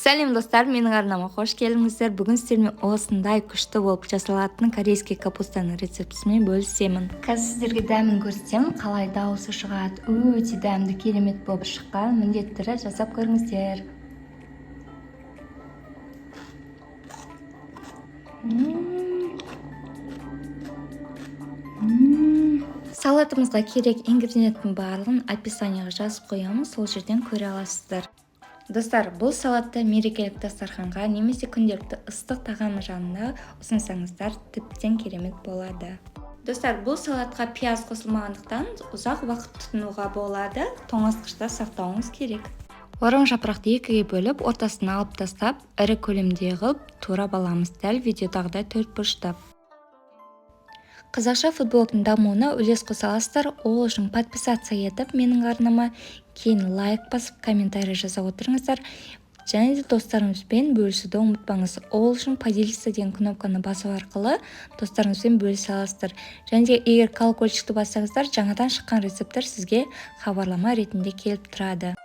Сәлем достар, менің арнама қош келдіңіздер. Бүгін сіздермен осындай күшті болып жасалатын корейский капустаның рецептісімен бөлісемін. Қазір сіздерге дәмін көрсетемін, қалай дауысы шығады. Өте дәмді, керемет болып шыққан. Міндетті түрде жасап көріңіздер. Салатымызға керек ингредиенттің барлығын описанияға жазып қоямын, сол жерден көре аласыздар. Достар, бұл салатты мерекелік дастарханға немесе күнделікті ыстық тағам жанына ұсынсаңыздар тіптен керемет болады. Достар, бұл салатқа пияз қосылмағандықтан ұзақ уақыт тұтынуға болады, тоңазытқышта сақтауыңыз керек. Орам жапырақты екіге бөліп, ортасын алып тастап, ірі көлемде қылып турап аламыз, дәл видеодағыдай төрт бұрыштап. Қазақша футболдың дамуына үлес қоса аласыздар, ол үшін подписаться етіп менің арнама, кейін лайк басып комментарий жаза отырыңыздар. Және де достарыңызбен бөлісуді ұмытпаңыз. Ол үшін поделиться деген кнопканы басу арқылы достарыңызбен бөлісе аласыздар. Және де егер колокольчикті бассаңыздар, жаңадан шыққан рецепттер сізге хабарлама ретінде келіп тұрады.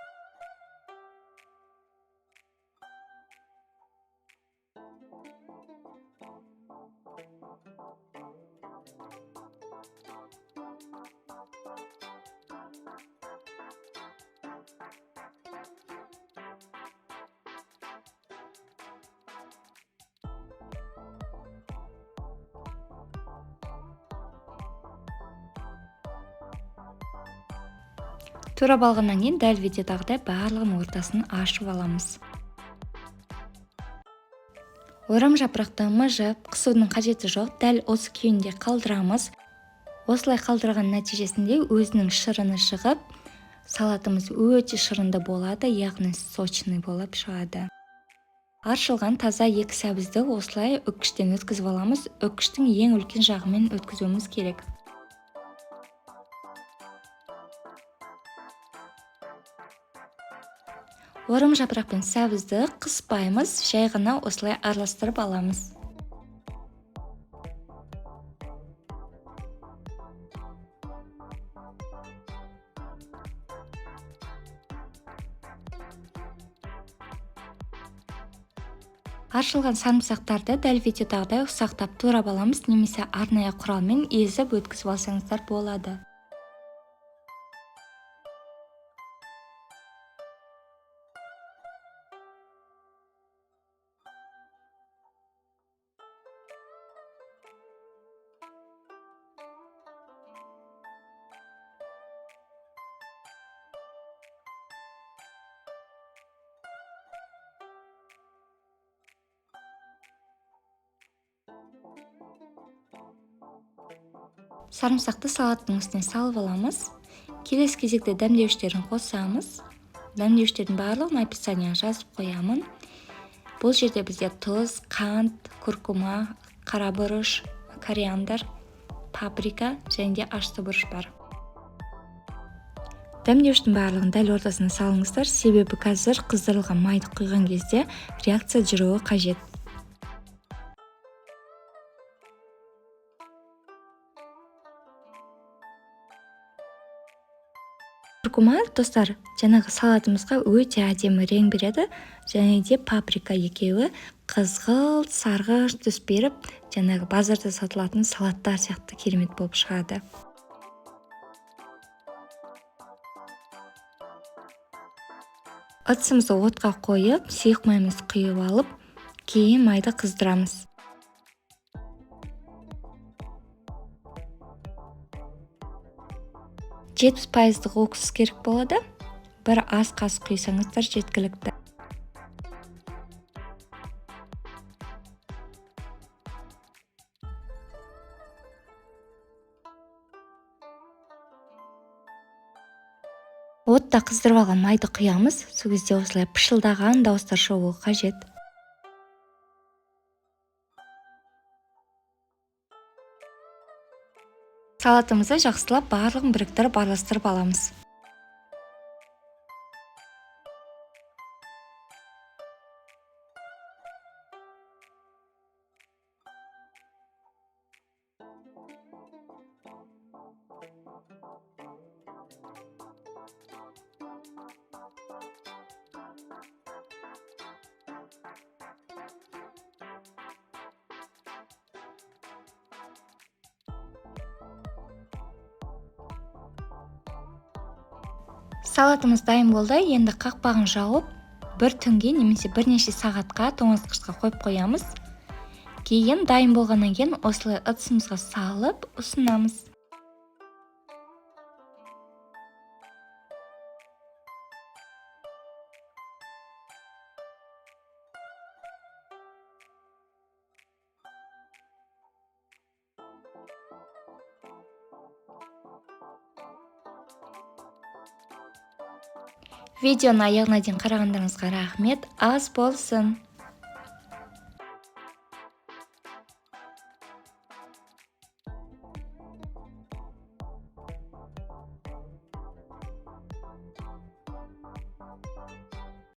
Турап алғаннан кейін дәл видеодағыдай барлығын ортасын ашып аламыз. Орам жапырақты мыжып, қысудың қажеті жоқ, дәл осы күйінде қалдырамыз. Осылай қалдырған нәтижесінде өзінің шырыны шығып, салатымыз өте шырынды болады, яғни сочный болып шығады. Аршылған таза екі сәбізді осылай үккіштен өткізіп аламыз. Үккіштің ең үлкен жағымен өткізуіміз керек. Орам жапырақпен сәбізді қыспаймыз, жай ғана осылай араластырып аламыз. Аршылған сарымсақтарды дәл видеодағыдай ұсақтап турап аламыз, немесе арнайы құралмен езіп өткізіп алсаңыздар болады. Сарымсақты салаттың үстіне салып аламыз. Келесі кезекте дәмдеуіштерін қосамыз. Дәмдеуіштердің барлығын описанияға жазып қоямын. Бұл жерде бізде тұз, қант, күркума, қарабұрыш, кориандр, паприка және де ашты бұрыш бар. Дәмдеуіштің барлығын дәл ортасына салыңыздар, себебі қазір қыздырылған майды құйған кезде реакция жүруі қажет. Күркума, достар, жаңағы салатымызға өте әдемі рең береді, және де паприка екеуі қызғылт, сарғыш түс беріп, жаңағы базарда сатылатын салаттар сияқты керемет болып шығады. Ыдысымызды отқа қойып, сұйық майымызды құйып алып, кейін майды қыздырамыз. Жетпіс пайыздық уксус керек болады. Бір ас қасық құйсаңыздар жеткілікті. Отта қыздырып алған майды құямыз. Сол кезде осылай пышылдаған дауыстар шығуы қажет. Салатымызды жақсылап барлығын біріктіріп араластырып аламыз. Салатымыз дайын болды. Енді қақпағын жауып, бір түнге немесе бірнеше сағатқа тоңазытқышқа қойып қоямыз. Кейін дайын болғаннан кейін осылай ыдысымызға салып ұсынамыз. Видеоны аяғына дейін қарағандарыңызға рахмет. Ас болсын!